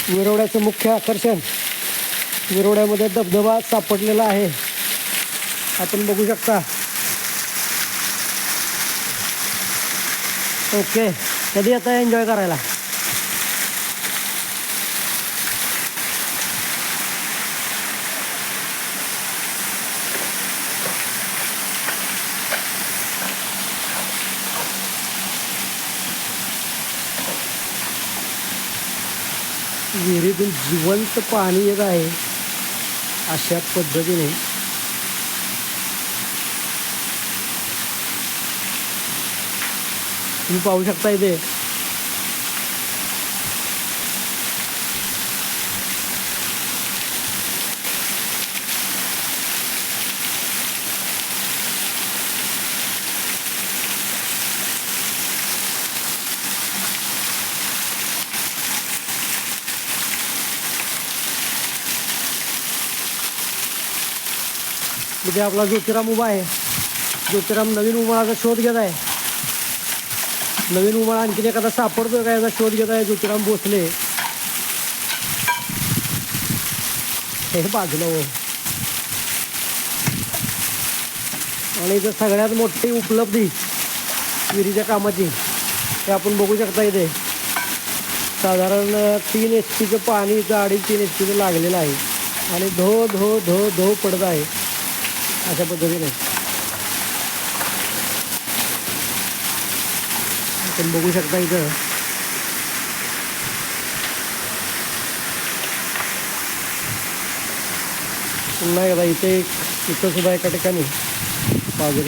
विरोड्याचं मुख्य आकर्षण, विरोड्यामध्ये धबधबा सापडलेला आहे, आपण बघू शकता. ओके, कधी येता एन्जॉय करायला? विहिरीतून जिवंत पाणी येत आहे अशा पद्धतीने. तुम्ही पाहू शकता इथे आपला ज्योतिराम उभा आहे. ज्योतिराम नवीन उमळाचा शोध घेत आहे. नवीन उमळा आणखीन एखादा सापडतोय का याचा शोध घेत आहे ज्योतिराम भोसले. हे बाजूला हो. आणि इथं सगळ्यात मोठी उपलब्धी विहिरीच्या कामाची हे आपण बघू शकता. इथे साधारण 3 HP पाणी इथं 2.5-3 HP लागलेलं आहे आणि धो धो धो धो पडत आहे अशा पद्धतीने आपण बघू शकता. इथं पुन्हा एकदा इथे सुद्धा एका ठिकाणी बाजरी